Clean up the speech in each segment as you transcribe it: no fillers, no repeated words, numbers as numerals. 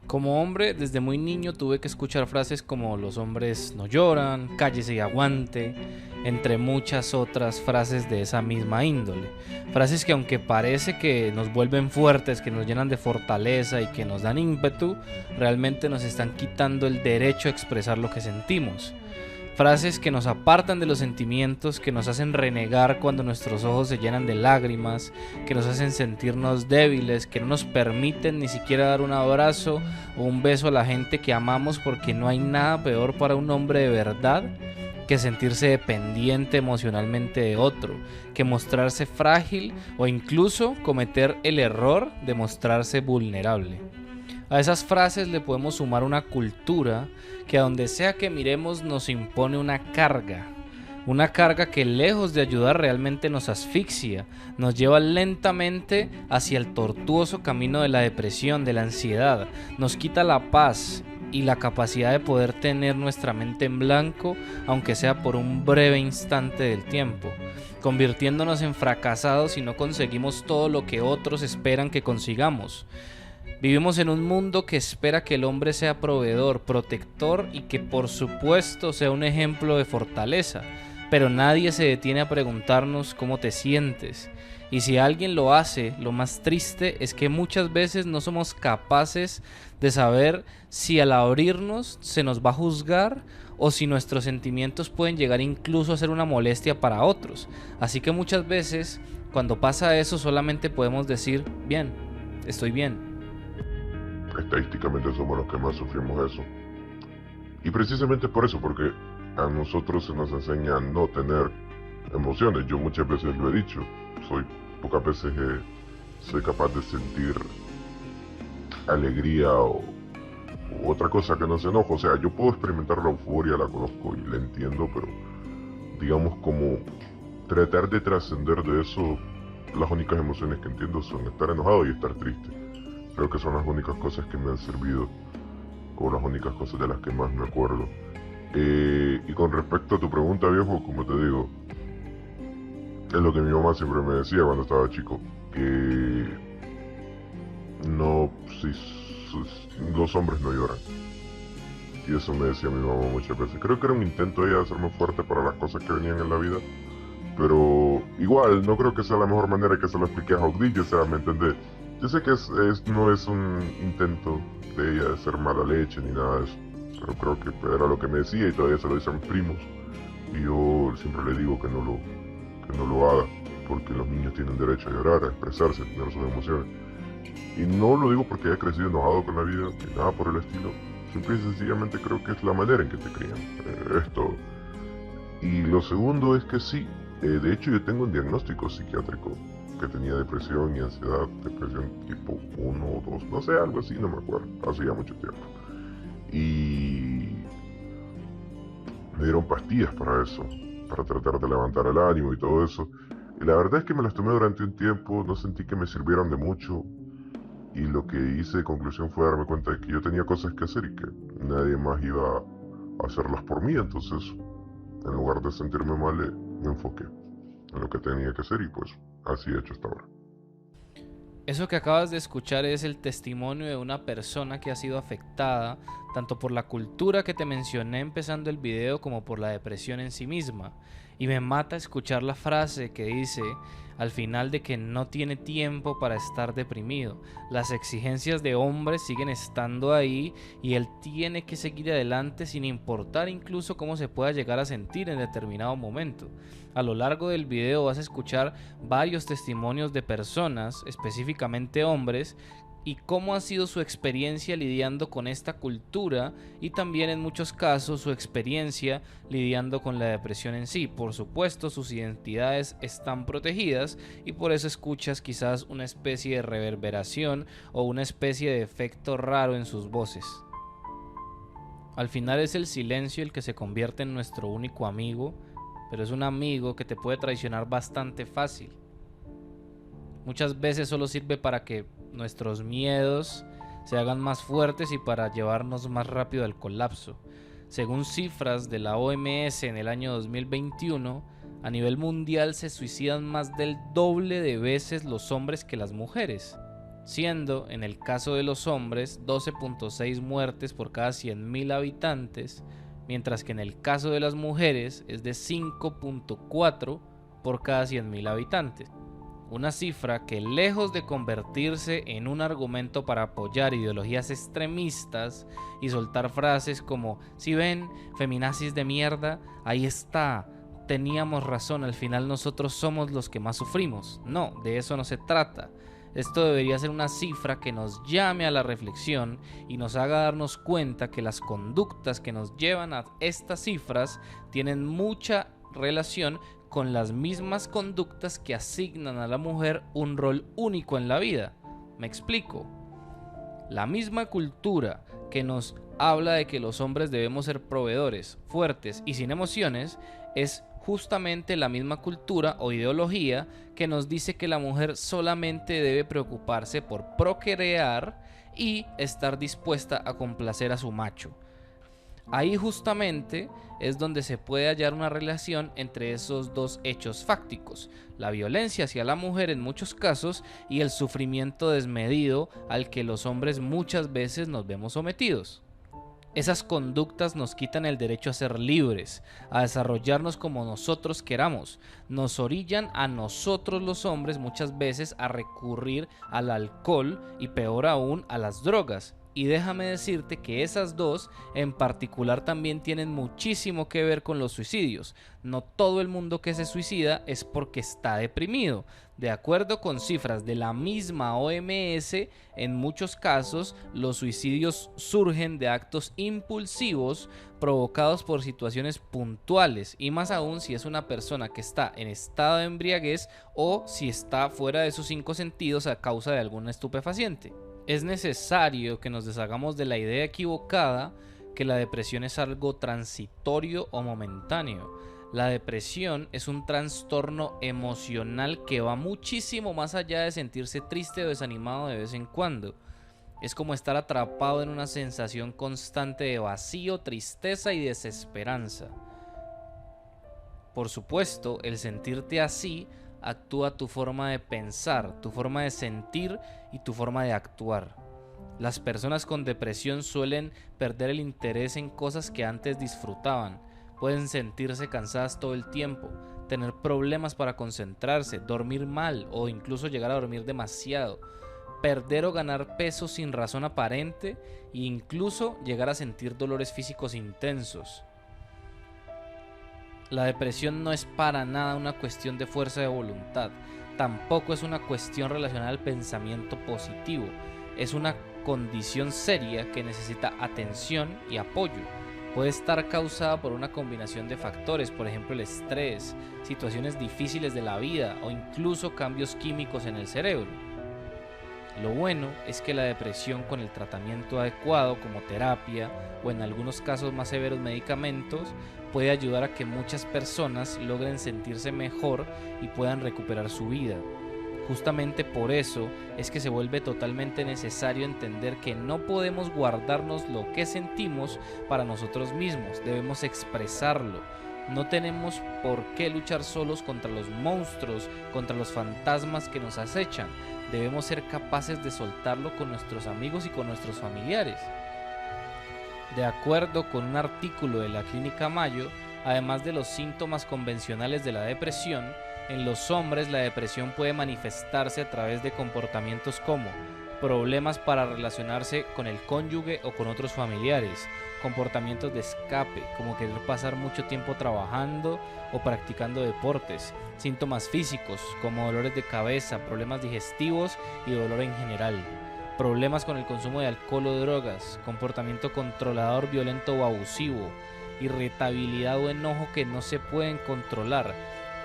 Como hombre, desde muy niño tuve que escuchar frases como los hombres no lloran, cállese y aguante, entre muchas otras frases de esa misma índole. Frases que aunque parece que nos vuelven fuertes, que nos llenan de fortaleza y que nos dan ímpetu, realmente nos están quitando el derecho a expresar lo que sentimos. Frases que nos apartan de los sentimientos, que nos hacen renegar cuando nuestros ojos se llenan de lágrimas, que nos hacen sentirnos débiles, que no nos permiten ni siquiera dar un abrazo o un beso a la gente que amamos, porque no hay nada peor para un hombre de verdad que sentirse dependiente emocionalmente de otro, que mostrarse frágil o incluso cometer el error de mostrarse vulnerable. A esas frases le podemos sumar una cultura que a donde sea que miremos nos impone una carga que lejos de ayudar realmente nos asfixia, nos lleva lentamente hacia el tortuoso camino de la depresión, de la ansiedad, nos quita la paz y la capacidad de poder tener nuestra mente en blanco, aunque sea por un breve instante del tiempo, convirtiéndonos en fracasados si no conseguimos todo lo que otros esperan que consigamos. Vivimos en un mundo que espera que el hombre sea proveedor, protector y que por supuesto sea un ejemplo de fortaleza, pero nadie se detiene a preguntarnos cómo te sientes. Y si alguien lo hace, lo más triste es que muchas veces no somos capaces de saber si al abrirnos se nos va a juzgar o si nuestros sentimientos pueden llegar incluso a ser una molestia para otros. Así que muchas veces cuando pasa eso solamente podemos decir, bien, estoy bien. Estadísticamente somos los que más sufrimos eso. Y precisamente por eso, porque a nosotros se nos enseña a no tener emociones. Yo muchas veces lo he dicho, pocas veces soy capaz de sentir alegría o otra cosa que no se enojo. O sea, yo puedo experimentar la euforia, la conozco y la entiendo, pero digamos como tratar de trascender de eso, las únicas emociones que entiendo son estar enojado y estar triste. Creo que son las únicas cosas que me han servido, o las únicas cosas de las que más me acuerdo. Y con respecto a tu pregunta, viejo, como te digo, es lo que mi mamá siempre me decía cuando estaba chico, que no, los hombres no lloran. Y eso me decía mi mamá muchas veces. Creo que era un intento ella de hacerme fuerte para las cosas que venían en la vida. Pero igual, no creo que sea la mejor manera que se lo explique a Hawkeye, o sea, ¿me entendés? Yo sé que no es un intento de ella de ser mala leche ni nada de eso, pero creo que era lo que me decía y todavía se lo dicen mis primos. Y yo siempre le digo que no lo haga, porque los niños tienen derecho a llorar, a expresarse, a tener sus emociones. Y no lo digo porque haya crecido enojado con la vida, ni nada por el estilo. Simple y sencillamente creo que es la manera en que te crían, es todo. Y lo segundo es que sí, de hecho yo tengo un diagnóstico psiquiátrico que tenía depresión y ansiedad, depresión tipo 1 o 2, no sé, algo así, no me acuerdo, hace ya mucho tiempo. Y me dieron pastillas para eso, para tratar de levantar el ánimo y todo eso. Y la verdad es que me las tomé durante un tiempo, no sentí que me sirvieron de mucho. Y lo que hice de conclusión fue darme cuenta de que yo tenía cosas que hacer y que nadie más iba a hacerlas por mí. Entonces, en lugar de sentirme mal, me enfoqué en lo que tenía que hacer y pues así he hecho hasta ahora. Eso que acabas de escuchar es el testimonio de una persona que ha sido afectada tanto por la cultura que te mencioné empezando el video como por la depresión en sí misma. Y me mata escuchar la frase que dice al final de que no tiene tiempo para estar deprimido. Las exigencias de hombre siguen estando ahí y él tiene que seguir adelante sin importar incluso cómo se pueda llegar a sentir en determinado momento. A lo largo del video vas a escuchar varios testimonios de personas, específicamente hombres, y cómo ha sido su experiencia lidiando con esta cultura y también en muchos casos su experiencia lidiando con la depresión en sí. Por supuesto, sus identidades están protegidas y por eso escuchas quizás una especie de reverberación o una especie de efecto raro en sus voces. Al final es el silencio el que se convierte en nuestro único amigo, pero es un amigo que te puede traicionar bastante fácil. Muchas veces solo sirve para que nuestros miedos se hagan más fuertes y para llevarnos más rápido al colapso. Según cifras de la OMS en el año 2021, a nivel mundial se suicidan más del doble de veces los hombres que las mujeres. siendo en el caso de los hombres 12.6 muertes por cada 100.000 habitantes, mientras que en el caso de las mujeres es de 5.4 por cada 100.000 habitantes. Una cifra que, lejos de convertirse en un argumento para apoyar ideologías extremistas y soltar frases como "si ven, feminazis de mierda, ahí está, teníamos razón, al final nosotros somos los que más sufrimos". No, de eso no se trata. Esto debería ser una cifra que nos llame a la reflexión y nos haga darnos cuenta que las conductas que nos llevan a estas cifras tienen mucha relación con las mismas conductas que asignan a la mujer un rol único en la vida. Me explico. La misma cultura que nos habla de que los hombres debemos ser proveedores, fuertes y sin emociones, es justamente la misma cultura o ideología que nos dice que la mujer solamente debe preocuparse por procrear y estar dispuesta a complacer a su macho. Ahí justamente es donde se puede hallar una relación entre esos dos hechos fácticos: la violencia hacia la mujer en muchos casos y el sufrimiento desmedido al que los hombres muchas veces nos vemos sometidos. Esas conductas nos quitan el derecho a ser libres, a desarrollarnos como nosotros queramos, nos orillan a nosotros los hombres muchas veces a recurrir al alcohol y peor aún a las drogas. Y déjame decirte que esas dos en particular también tienen muchísimo que ver con los suicidios. No todo el mundo que se suicida es porque está deprimido. De acuerdo con cifras de la misma OMS, en muchos casos los suicidios surgen de actos impulsivos provocados por situaciones puntuales, y más aún si es una persona que está en estado de embriaguez o si está fuera de sus 5 sentidos a causa de algún estupefaciente. Es necesario que nos deshagamos de la idea equivocada que la depresión es algo transitorio o momentáneo. La depresión es un trastorno emocional que va muchísimo más allá de sentirse triste o desanimado de vez en cuando. Es como estar atrapado en una sensación constante de vacío, tristeza y desesperanza. Por supuesto, el sentirte así actúa tu forma de pensar, tu forma de sentir y tu forma de actuar. Las personas con depresión suelen perder el interés en cosas que antes disfrutaban. Pueden sentirse cansadas todo el tiempo, tener problemas para concentrarse, dormir mal o incluso llegar a dormir demasiado, perder o ganar peso sin razón aparente e incluso llegar a sentir dolores físicos intensos. La depresión no es para nada una cuestión de fuerza de voluntad, tampoco es una cuestión relacionada al pensamiento positivo, es una condición seria que necesita atención y apoyo. Puede estar causada por una combinación de factores, por ejemplo el estrés, situaciones difíciles de la vida o incluso cambios químicos en el cerebro. Lo bueno es que la depresión, con el tratamiento adecuado como terapia o en algunos casos más severos medicamentos, puede ayudar a que muchas personas logren sentirse mejor y puedan recuperar su vida. Justamente por eso es que se vuelve totalmente necesario entender que no podemos guardarnos lo que sentimos para nosotros mismos, debemos expresarlo. No tenemos por qué luchar solos contra los monstruos, contra los fantasmas que nos acechan. Debemos ser capaces de soltarlo con nuestros amigos y con nuestros familiares. De acuerdo con un artículo de la Clínica Mayo, además de los síntomas convencionales de la depresión, en los hombres la depresión puede manifestarse a través de comportamientos como problemas para relacionarse con el cónyuge o con otros familiares, comportamientos de escape, como querer pasar mucho tiempo trabajando o practicando deportes, síntomas físicos como dolores de cabeza, problemas digestivos y dolor en general, problemas con el consumo de alcohol o drogas, comportamiento controlador, violento o abusivo, irritabilidad o enojo que no se pueden controlar,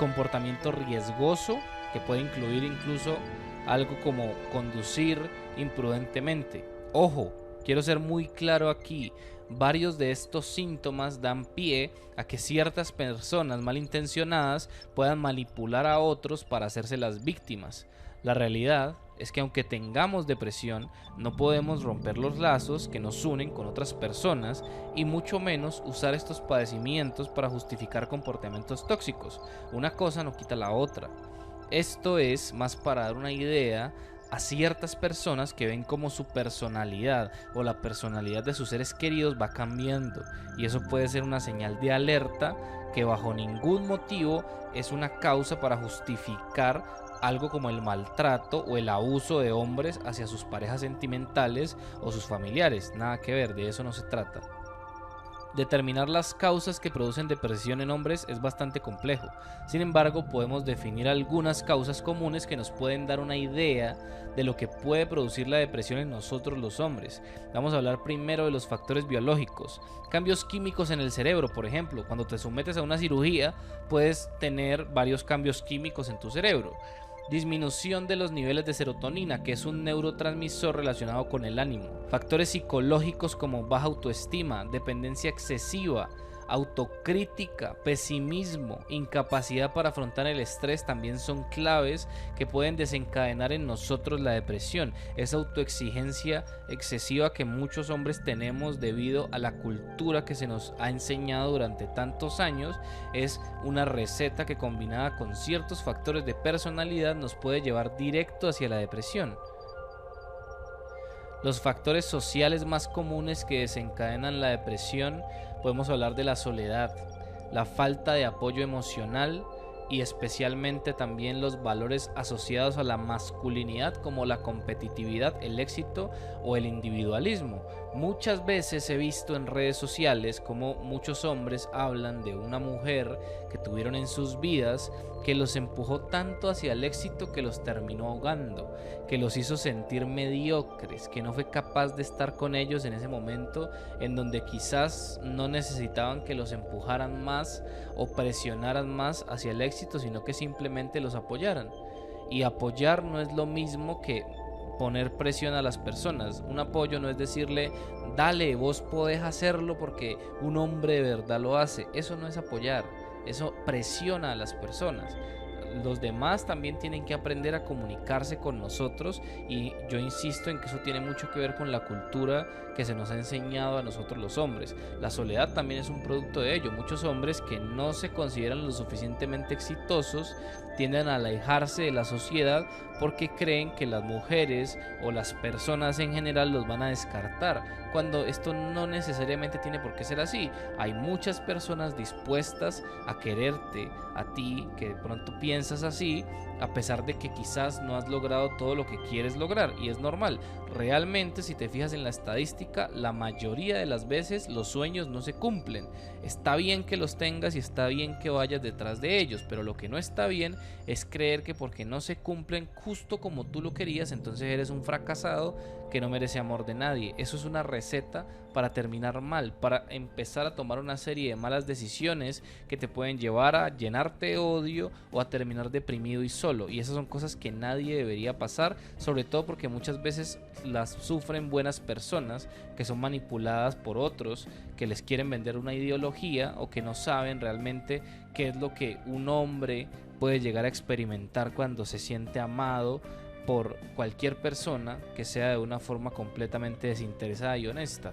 comportamiento riesgoso que puede incluir incluso algo como conducir imprudentemente. Ojo, quiero ser muy claro aquí, varios de estos síntomas dan pie a que ciertas personas malintencionadas puedan manipular a otros para hacerse las víctimas. La realidad es que aunque tengamos depresión, no podemos romper los lazos que nos unen con otras personas y mucho menos usar estos padecimientos para justificar comportamientos tóxicos. Una cosa no quita la otra. Esto es más para dar una idea a ciertas personas que ven como su personalidad o la personalidad de sus seres queridos va cambiando, y eso puede ser una señal de alerta que bajo ningún motivo es una causa para justificar algo como el maltrato o el abuso de hombres hacia sus parejas sentimentales o sus familiares. Nada que ver, de eso no se trata. Determinar las causas que producen depresión en hombres es bastante complejo. Sin embargo, podemos definir algunas causas comunes que nos pueden dar una idea de lo que puede producir la depresión en nosotros los hombres. Vamos a hablar primero de los factores biológicos. Cambios químicos en el cerebro, por ejemplo. Cuando te sometes a una cirugía, puedes tener varios cambios químicos en tu cerebro. Disminución de los niveles de serotonina, que es un neurotransmisor relacionado con el ánimo. Factores psicológicos como baja autoestima, dependencia excesiva, autocrítica, pesimismo, incapacidad para afrontar el estrés también son claves que pueden desencadenar en nosotros la depresión. Esa autoexigencia excesiva que muchos hombres tenemos debido a la cultura que se nos ha enseñado durante tantos años es una receta que, combinada con ciertos factores de personalidad, nos puede llevar directo hacia la depresión. Los factores sociales más comunes que desencadenan la depresión, podemos hablar de la soledad, la falta de apoyo emocional y especialmente también los valores asociados a la masculinidad como la competitividad, el éxito o el individualismo. Muchas veces he visto en redes sociales como muchos hombres hablan de una mujer que tuvieron en sus vidas que los empujó tanto hacia el éxito que los terminó ahogando, que los hizo sentir mediocres, que no fue capaz de estar con ellos en ese momento en donde quizás no necesitaban que los empujaran más o presionaran más hacia el éxito, sino que simplemente los apoyaran. Y apoyar no es lo mismo que poner presión a las personas. Un apoyo no es decirle, dale, vos podés hacerlo porque un hombre de verdad lo hace. Eso no es apoyar, eso presiona a las personas. Los demás también tienen que aprender a comunicarse con nosotros, y yo insisto en que eso tiene mucho que ver con la cultura que se nos ha enseñado a nosotros los hombres. La soledad también es un producto de ello. Muchos hombres que no se consideran lo suficientemente exitosos tienden a alejarse de la sociedad porque creen que las mujeres o las personas en general los van a descartar, cuando esto no necesariamente tiene por qué ser así. Hay muchas personas dispuestas a quererte a ti, que de pronto piensas así, a pesar de que quizás no has logrado todo lo que quieres lograr, y es normal. Realmente, si te fijas en la estadística, la mayoría de las veces los sueños no se cumplen. Está bien que los tengas y está bien que vayas detrás de ellos, pero lo que no está bien es creer que porque no se cumplen justo como tú lo querías, entonces eres un fracasado que no merece amor de nadie. Eso es una receta para terminar mal, para empezar a tomar una serie de malas decisiones que te pueden llevar a llenarte de odio o a terminar deprimido y solo. Y esas son cosas que nadie debería pasar, sobre todo porque muchas veces las sufren buenas personas que son manipuladas por otros que les quieren vender una ideología o que no saben realmente qué es lo que un hombre puede llegar a experimentar cuando se siente amado por cualquier persona que sea de una forma completamente desinteresada y honesta.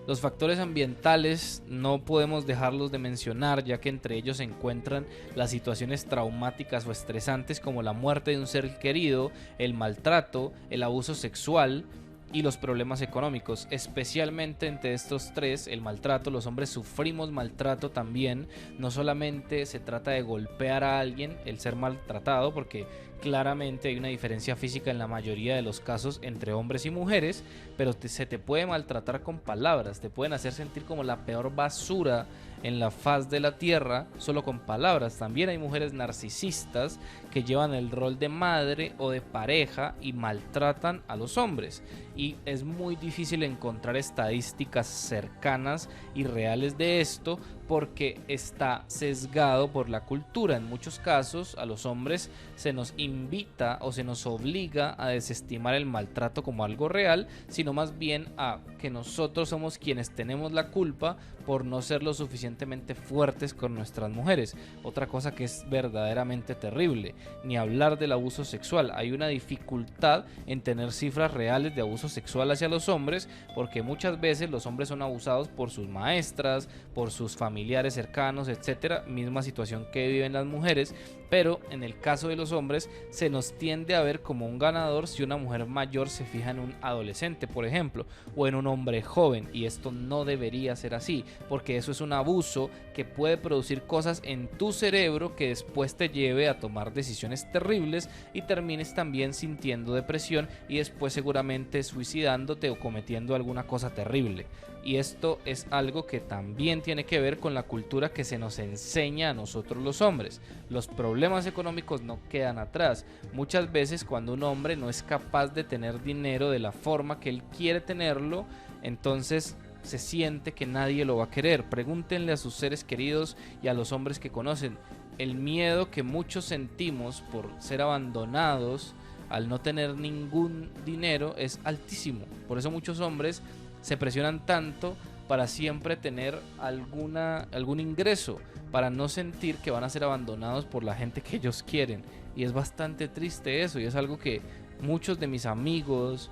Los factores ambientales no podemos dejarlos de mencionar, ya que entre ellos se encuentran las situaciones traumáticas o estresantes como la muerte de un ser querido, el maltrato, el abuso sexual y los problemas económicos. Especialmente entre estos tres, el maltrato, los hombres sufrimos maltrato también. No solamente se trata de golpear a alguien, el ser maltratado, porque claramente hay una diferencia física en la mayoría de los casos entre hombres y mujeres, pero se te puede maltratar con palabras, te pueden hacer sentir como la peor basura en la faz de la tierra solo con palabras. También hay mujeres narcisistas que llevan el rol de madre o de pareja y maltratan a los hombres, y es muy difícil encontrar estadísticas cercanas y reales de esto porque está sesgado por la cultura. En muchos casos a los hombres se nos invita o se nos obliga a desestimar el maltrato como algo real, sino más bien a que nosotros somos quienes tenemos la culpa por no ser lo suficientemente fuertes con nuestras mujeres. Otra cosa que es verdaderamente terrible, ni hablar del abuso sexual. Hay una dificultad en tener cifras reales de abuso sexual hacia los hombres, porque muchas veces los hombres son abusados por sus maestras, por sus familiares, familiares cercanos, etcétera, misma situación que viven las mujeres, pero en el caso de los hombres se nos tiende a ver como un ganador si una mujer mayor se fija en un adolescente, por ejemplo, o en un hombre joven, y esto no debería ser así, porque eso es un abuso que puede producir cosas en tu cerebro que después te lleve a tomar decisiones terribles y termines también sintiendo depresión y después seguramente suicidándote o cometiendo alguna cosa terrible. Y esto es algo que también tiene que ver con la cultura que se nos enseña a nosotros los hombres. Los problemas económicos no quedan atrás. Muchas veces cuando un hombre no es capaz de tener dinero de la forma que él quiere tenerlo, entonces se siente que nadie lo va a querer. Pregúntenle a sus seres queridos y a los hombres que conocen. El miedo que muchos sentimos por ser abandonados al no tener ningún dinero es altísimo. Por eso muchos hombres se presionan tanto para siempre tener algún ingreso, para no sentir que van a ser abandonados por la gente que ellos quieren. Y es bastante triste eso, y es algo que muchos de mis amigos,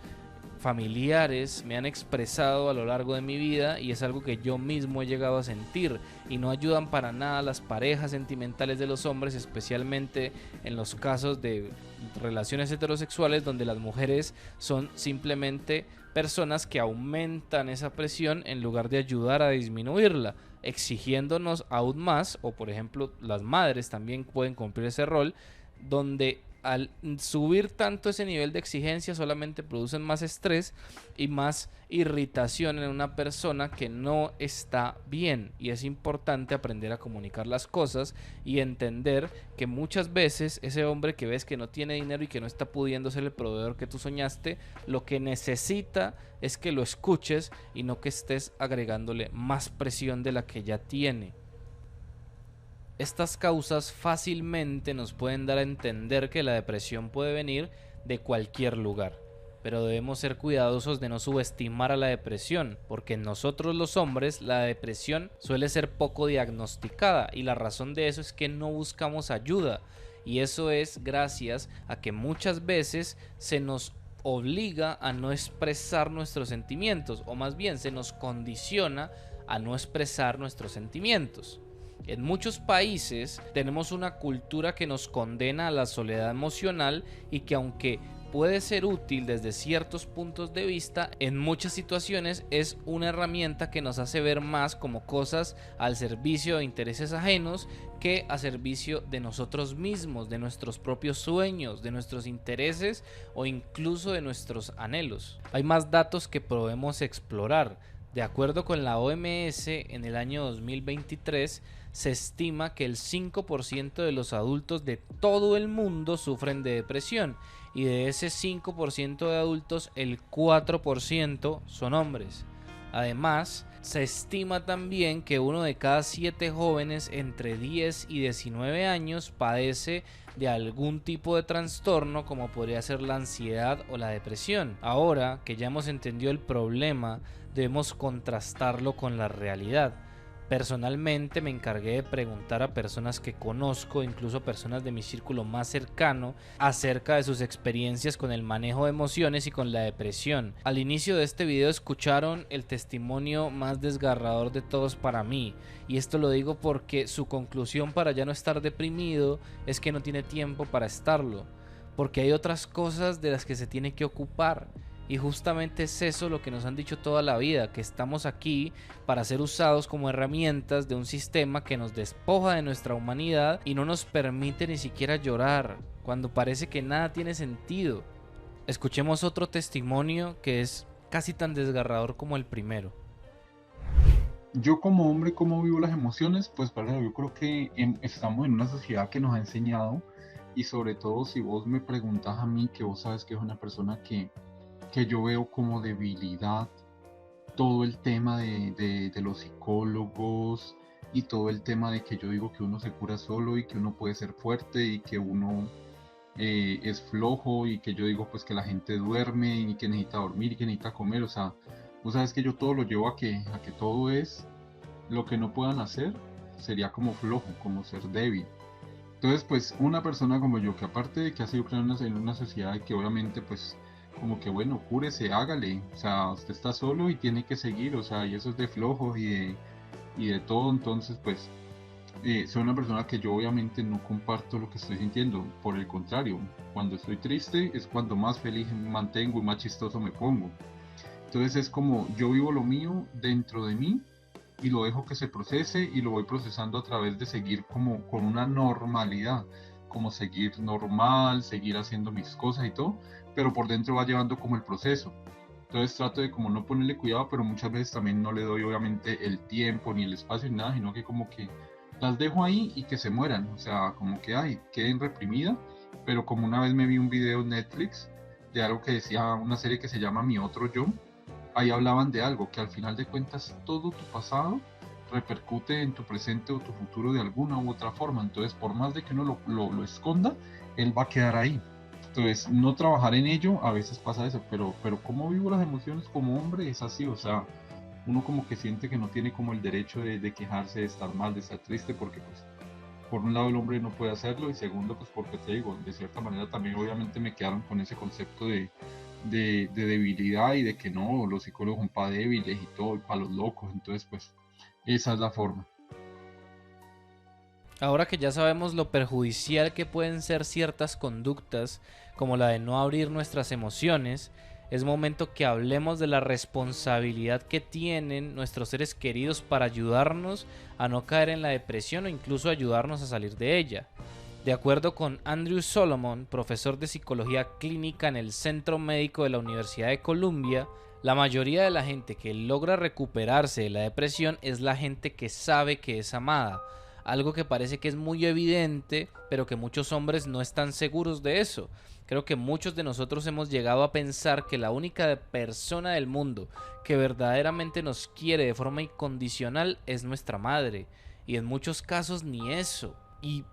familiares me han expresado a lo largo de mi vida, y es algo que yo mismo he llegado a sentir, y no ayudan para nada las parejas sentimentales de los hombres, especialmente en los casos de relaciones heterosexuales donde las mujeres son simplemente personas que aumentan esa presión en lugar de ayudar a disminuirla, exigiéndonos aún más. O por ejemplo las madres también pueden cumplir ese rol, donde al subir tanto ese nivel de exigencia solamente producen más estrés y más irritación en una persona que no está bien. Y es importante aprender a comunicar las cosas y entender que muchas veces ese hombre que ves que no tiene dinero y que no está pudiendo ser el proveedor que tú soñaste, lo que necesita es que lo escuches y no que estés agregándole más presión de la que ya tiene. Estas causas fácilmente nos pueden dar a entender que la depresión puede venir de cualquier lugar, pero debemos ser cuidadosos de no subestimar a la depresión, porque en nosotros los hombres la depresión suele ser poco diagnosticada, y la razón de eso es que no buscamos ayuda, y eso es gracias a que muchas veces se nos obliga a no expresar nuestros sentimientos, o más bien se nos condiciona a no expresar nuestros sentimientos. En muchos países tenemos una cultura que nos condena a la soledad emocional, y que aunque puede ser útil desde ciertos puntos de vista, en muchas situaciones es una herramienta que nos hace ver más como cosas al servicio de intereses ajenos que a servicio de nosotros mismos, de nuestros propios sueños, de nuestros intereses o incluso de nuestros anhelos. Hay más datos que podemos explorar. De acuerdo con la OMS, en el año 2023 se estima que el 5% de los adultos de todo el mundo sufren de depresión, y de ese 5% de adultos, el 4% son hombres. Además, se estima también que 1 de cada 7 jóvenes entre 10 y 19 años padece de algún tipo de trastorno, como podría ser la ansiedad o la depresión. Ahora que ya hemos entendido el problema, debemos contrastarlo con la realidad. Personalmente me encargué de preguntar a personas que conozco, incluso personas de mi círculo más cercano, acerca de sus experiencias con el manejo de emociones y con la depresión. Al inicio de este video escucharon el testimonio más desgarrador de todos para mí, y esto lo digo porque su conclusión para ya no estar deprimido es que no tiene tiempo para estarlo, porque hay otras cosas de las que se tiene que ocupar. Y justamente es eso lo que nos han dicho toda la vida, que estamos aquí para ser usados como herramientas de un sistema que nos despoja de nuestra humanidad y no nos permite ni siquiera llorar, cuando parece que nada tiene sentido. Escuchemos otro testimonio que es casi tan desgarrador como el primero. Yo como hombre, ¿cómo vivo las emociones? Pues claro, yo creo que estamos en una sociedad que nos ha enseñado, y sobre todo si vos me preguntas a mí, que vos sabes que es una persona que yo veo como debilidad, todo el tema de los psicólogos y todo el tema de que yo digo que uno se cura solo y que uno puede ser fuerte y que uno es flojo, y que yo digo pues que la gente duerme y que necesita dormir y que necesita comer. O sea, vos sabes que yo todo lo llevo a que todo es lo que no puedan hacer, sería como flojo, como ser débil. Entonces pues una persona como yo, que aparte de que ha sido creada en una sociedad que obviamente pues como que bueno, cúrese, hágale, o sea, usted está solo y tiene que seguir, o sea, y eso es de flojos y de todo. Entonces pues soy una persona que yo obviamente no comparto lo que estoy sintiendo, por el contrario, cuando estoy triste es cuando más feliz me mantengo y más chistoso me pongo. Entonces es como yo vivo lo mío dentro de mí y lo dejo que se procese y lo voy procesando a través de seguir como con una normalidad, como seguir normal, seguir haciendo mis cosas y todo, pero por dentro va llevando como el proceso. Entonces trato de como no ponerle cuidado, pero muchas veces también no le doy obviamente el tiempo ni el espacio ni nada, sino que como que las dejo ahí y que se mueran, o sea, como que ay, queden reprimidas, pero como una vez me vi un video en Netflix de algo que decía una serie que se llama Mi Otro Yo, ahí hablaban de algo, que al final de cuentas todo tu pasado repercute en tu presente o tu futuro de alguna u otra forma, entonces por más de que uno lo esconda, él va a quedar ahí. Entonces, no trabajar en ello, a veces pasa eso, pero cómo vivo las emociones como hombre es así, o sea, uno como que siente que no tiene como el derecho de quejarse, de estar mal, de estar triste, porque pues por un lado el hombre no puede hacerlo y segundo pues porque te digo, de cierta manera también obviamente me quedaron con ese concepto de debilidad y de que no, los psicólogos son para débiles y todo, y para los locos, entonces pues esa es la forma. Ahora que ya sabemos lo perjudicial que pueden ser ciertas conductas, como la de no abrir nuestras emociones, es momento que hablemos de la responsabilidad que tienen nuestros seres queridos para ayudarnos a no caer en la depresión o incluso ayudarnos a salir de ella. De acuerdo con Andrew Solomon, profesor de psicología clínica en el Centro Médico de la Universidad de Columbia, la mayoría de la gente que logra recuperarse de la depresión es la gente que sabe que es amada. Algo que parece que es muy evidente, pero que muchos hombres no están seguros de eso. Creo que muchos de nosotros hemos llegado a pensar que la única persona del mundo que verdaderamente nos quiere de forma incondicional es nuestra madre. Y en muchos casos ni eso. Y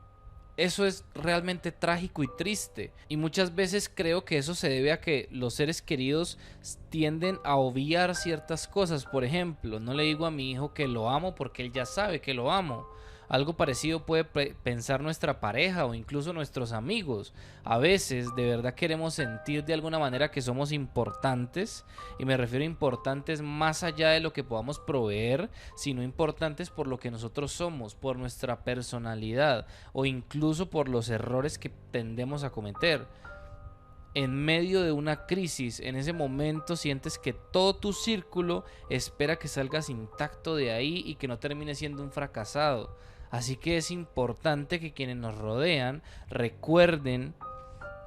eso es realmente trágico y triste. Y muchas veces creo que eso se debe a que los seres queridos tienden a obviar ciertas cosas. Por ejemplo, no le digo a mi hijo que lo amo porque él ya sabe que lo amo. Algo parecido puede pensar nuestra pareja o incluso nuestros amigos. A veces de verdad queremos sentir de alguna manera que somos importantes, y me refiero a importantes más allá de lo que podamos proveer, sino importantes por lo que nosotros somos, por nuestra personalidad o incluso por los errores que tendemos a cometer. En medio de una crisis, en ese momento sientes que todo tu círculo espera que salgas intacto de ahí y que no termines siendo un fracasado. Así que es importante que quienes nos rodean recuerden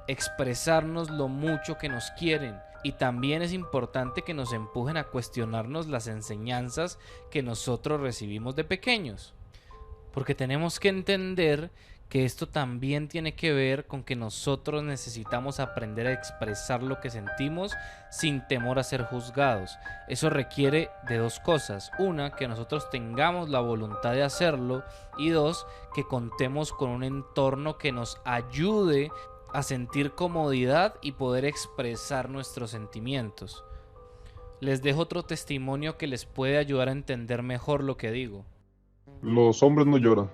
expresarnos lo mucho que nos quieren. Y también es importante que nos empujen a cuestionarnos las enseñanzas que nosotros recibimos de pequeños. Porque tenemos que entender que esto también tiene que ver con que nosotros necesitamos aprender a expresar lo que sentimos sin temor a ser juzgados. Eso requiere de dos cosas: una, que nosotros tengamos la voluntad de hacerlo, y dos, que contemos con un entorno que nos ayude a sentir comodidad y poder expresar nuestros sentimientos. Les dejo otro testimonio que les puede ayudar a entender mejor lo que digo. Los hombres no lloran.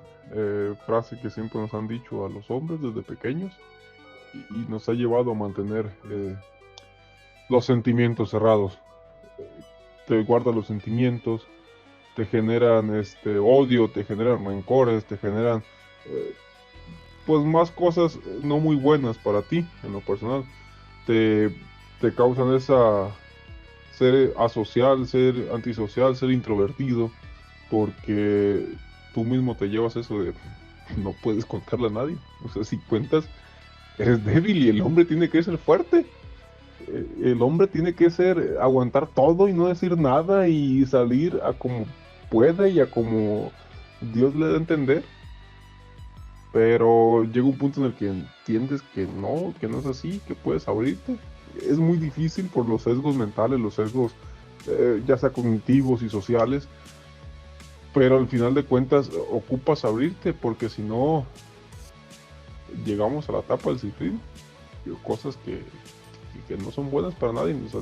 Frase que siempre nos han dicho a los hombres desde pequeños y nos ha llevado a mantener los sentimientos cerrados. Te guardan los sentimientos, te generan odio, te generan rencores, te generan pues más cosas no muy buenas para ti en lo personal. Te causan ser asocial, ser antisocial, ser introvertido, porque tú mismo te llevas eso de no puedes contarle a nadie. O sea, si cuentas, eres débil, y el hombre tiene que ser fuerte. El hombre tiene que aguantar todo y no decir nada y salir a como puede y a como Dios le da a entender. Pero llega un punto en el que entiendes que no es así, que puedes abrirte. Es muy difícil por los sesgos mentales, los sesgos ya sea cognitivos y sociales. Pero al final de cuentas ocupas abrirte, porque si no llegamos a la etapa del suicidio. Cosas que no son buenas para nadie. O sea,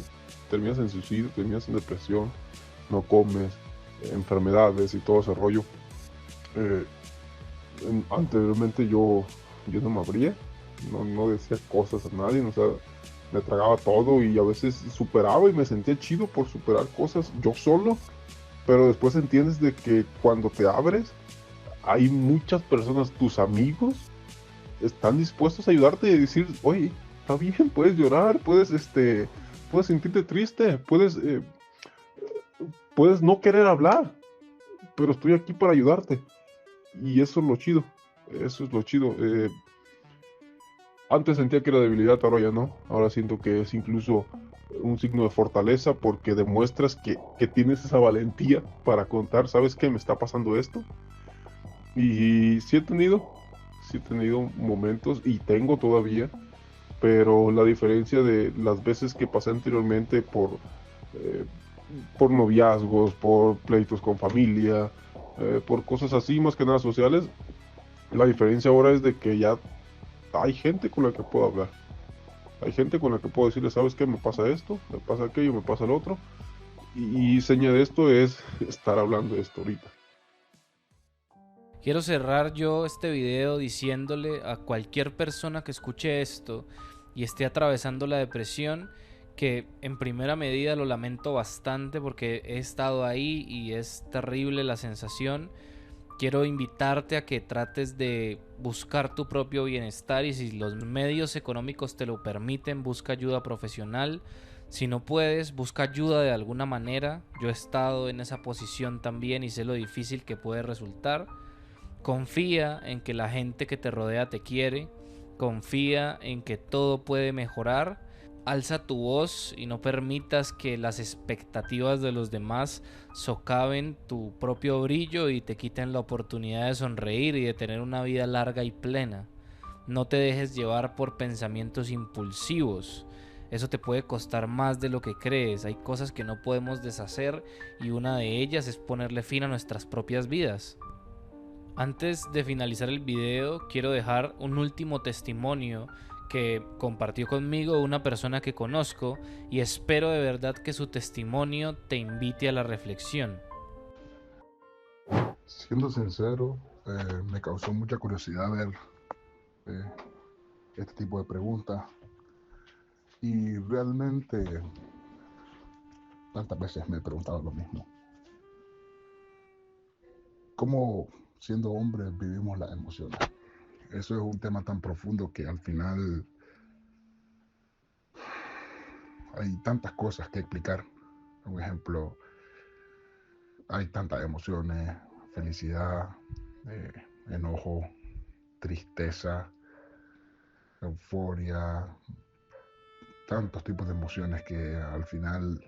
terminas en suicidio, terminas en depresión, no comes, enfermedades y todo ese rollo. Anteriormente yo no me abría, no decía cosas a nadie, o sea, me tragaba todo y a veces superaba y me sentía chido por superar cosas yo solo. pero después entiendes de que cuando te abres, hay muchas personas, tus amigos, están dispuestos a ayudarte y decir, oye, está bien, puedes llorar, puedes sentirte triste, puedes no querer hablar, pero estoy aquí para ayudarte. Y eso es lo chido, eso es lo chido. Antes sentía que era debilidad, ahora ya no. Ahora siento que es incluso un signo de fortaleza porque demuestras que tienes esa valentía para contar, ¿sabes qué? Me está pasando esto. Y sí he tenido momentos y tengo todavía, pero la diferencia de las veces que pasé anteriormente eh, por noviazgos, por pleitos con familia, por cosas así, más que nada sociales, la diferencia ahora es de que ya hay gente con la que puedo hablar. Hay gente con la que puedo decirle, ¿sabes qué? Me pasa esto, me pasa aquello, me pasa lo otro. Y seña de esto es estar hablando de esto ahorita. Quiero cerrar yo este video diciéndole a cualquier persona que escuche esto y esté atravesando la depresión que en primera medida lo lamento bastante porque he estado ahí y es terrible la sensación. Quiero invitarte a que trates de buscar tu propio bienestar y si los medios económicos te lo permiten, busca ayuda profesional. Si no puedes, busca ayuda de alguna manera. Yo he estado en esa posición también y sé lo difícil que puede resultar. Confía en que la gente que te rodea te quiere. Confía en que todo puede mejorar. Alza tu voz y no permitas que las expectativas de los demás socaven tu propio brillo y te quiten la oportunidad de sonreír y de tener una vida larga y plena. No te dejes llevar por pensamientos impulsivos. Eso te puede costar más de lo que crees. Hay cosas que no podemos deshacer y una de ellas es ponerle fin a nuestras propias vidas. Antes de finalizar el video, quiero dejar un último testimonio que compartió conmigo una persona que conozco y espero de verdad que su testimonio te invite a la reflexión. Siendo sincero, me causó mucha curiosidad ver eh, este tipo de preguntas y realmente tantas veces me he preguntado lo mismo. ¿Cómo siendo hombres vivimos las emociones? Eso es un tema tan profundo que al final hay tantas cosas que explicar. Por ejemplo, hay tantas emociones, felicidad, enojo, tristeza, euforia, tantos tipos de emociones que al final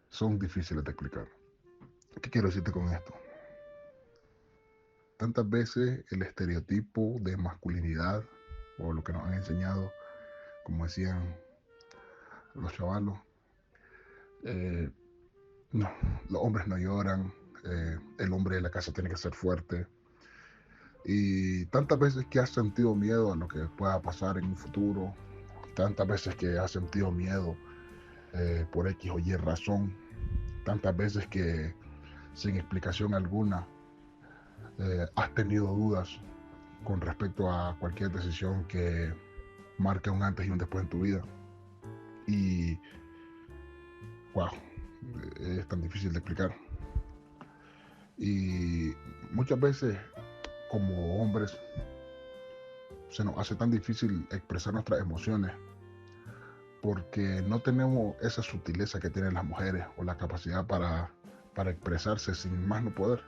son difíciles de explicar. ¿Qué quiero decirte con esto? Tantas veces el estereotipo de masculinidad o lo que nos han enseñado, como decían los chavalos, no, los hombres no lloran, el hombre de la casa tiene que ser fuerte. Y tantas veces que has sentido miedo a lo que pueda pasar en un futuro, tantas veces que has sentido miedo por X o Y razón, tantas veces que sin explicación alguna has tenido dudas con respecto a cualquier decisión que marque un antes y un después en tu vida. Y wow, es tan difícil de explicar. Y muchas veces como hombres se nos hace tan difícil expresar nuestras emociones porque no tenemos esa sutileza que tienen las mujeres o la capacidad para expresarse sin más no poder.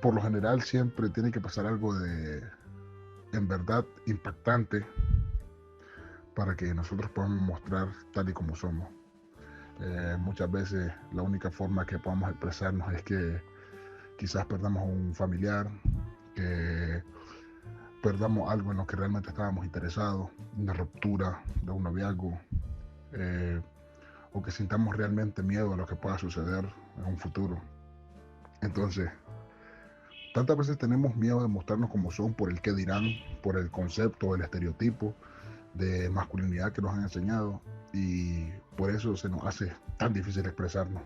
Por lo general siempre tiene que pasar algo en verdad impactante para que nosotros podamos mostrar tal y como somos. Muchas veces la única forma que podamos expresarnos es que quizás perdamos a un familiar, que perdamos algo en lo que realmente estábamos interesados, una ruptura de un noviazgo, o que sintamos realmente miedo a lo que pueda suceder en un futuro. Entonces, tantas veces tenemos miedo de mostrarnos como son por el qué dirán, por el concepto, el estereotipo de masculinidad que nos han enseñado y por eso se nos hace tan difícil expresarnos.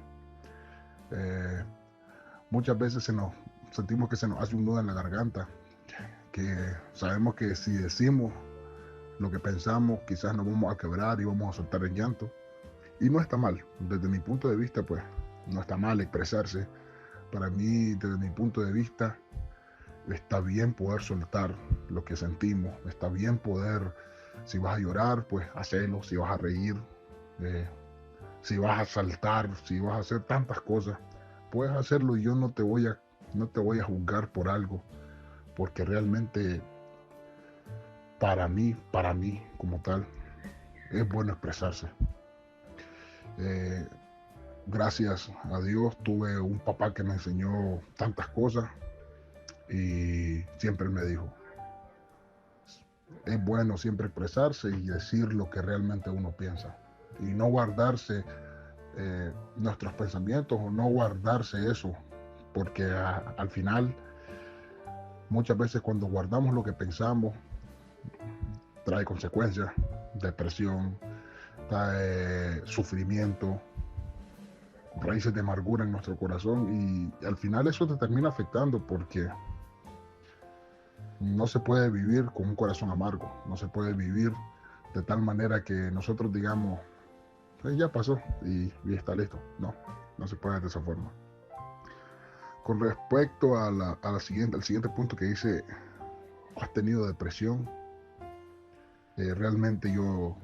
Muchas veces sentimos que se nos hace un nudo en la garganta, que sabemos que si decimos lo que pensamos quizás nos vamos a quebrar y vamos a soltar el llanto Y no está mal, desde mi punto de vista, pues no está mal expresarse. Para mí, desde mi punto de vista, está bien poder soltar lo que sentimos, está bien poder, si vas a llorar, pues hacerlo, si vas a reír, si vas a saltar, si vas a hacer tantas cosas, puedes hacerlo y yo no te voy a juzgar por algo, porque realmente para mí como tal, es bueno expresarse. Gracias a Dios tuve un papá que me enseñó tantas cosas y siempre me dijo, es bueno siempre expresarse y decir lo que realmente uno piensa y no guardarse nuestros pensamientos o no guardarse eso, porque al final muchas veces cuando guardamos lo que pensamos trae consecuencias, depresión, trae sufrimiento, raíces de amargura en nuestro corazón y al final eso te termina afectando porque no se puede vivir con un corazón amargo, no se puede vivir de tal manera que nosotros digamos, ya pasó y está listo. No se puede de esa forma. Con respecto al siguiente punto que dice, ¿has tenido depresión? Realmente yo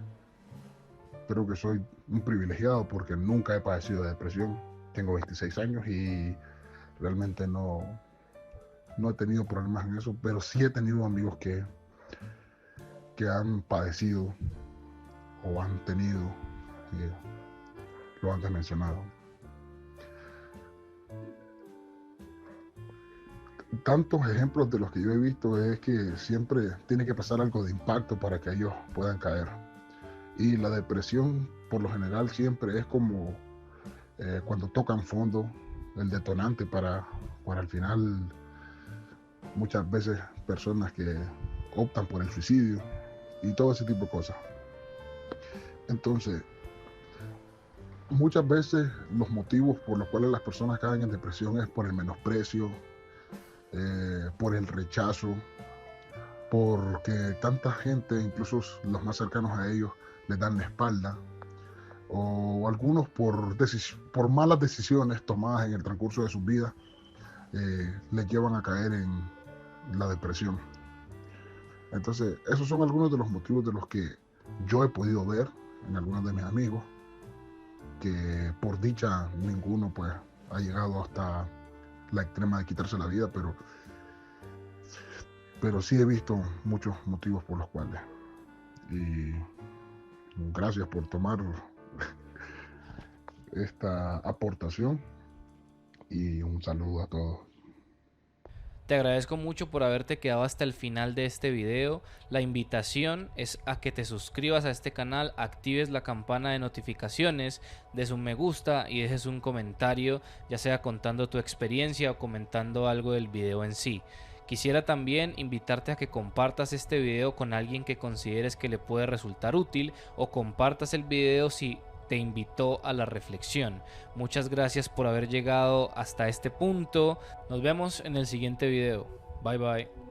creo que soy un privilegiado porque nunca he padecido de depresión. Tengo 26 años y realmente no he tenido problemas en eso, pero sí he tenido amigos que han padecido o han tenido lo antes mencionado. Tantos ejemplos de los que yo he visto es que siempre tiene que pasar algo de impacto para que ellos puedan caer. Y la depresión, por lo general, siempre es como cuando tocan fondo, el detonante para al final, muchas veces personas que optan por el suicidio y todo ese tipo de cosas. Entonces, muchas veces los motivos por los cuales las personas caen en depresión es por el menosprecio, por el rechazo, porque tanta gente, incluso los más cercanos a ellos, les dan la espalda, o algunos por malas decisiones tomadas en el transcurso de sus vidas, les llevan a caer en la depresión. Entonces, esos son algunos de los motivos de los que yo he podido ver en algunos de mis amigos, que por dicha ninguno pues ha llegado hasta la extrema de quitarse la vida, pero sí he visto muchos motivos por los cuales. Y gracias por tomar esta aportación y un saludo a todos. Te agradezco mucho por haberte quedado hasta el final de este video. La invitación es a que te suscribas a este canal, actives la campana de notificaciones, des un me gusta y dejes un comentario, ya sea contando tu experiencia o comentando algo del video en sí. Quisiera también invitarte a que compartas este video con alguien que consideres que le puede resultar útil, o compartas el video si te invitó a la reflexión. Muchas gracias por haber llegado hasta este punto. Nos vemos en el siguiente video. Bye bye.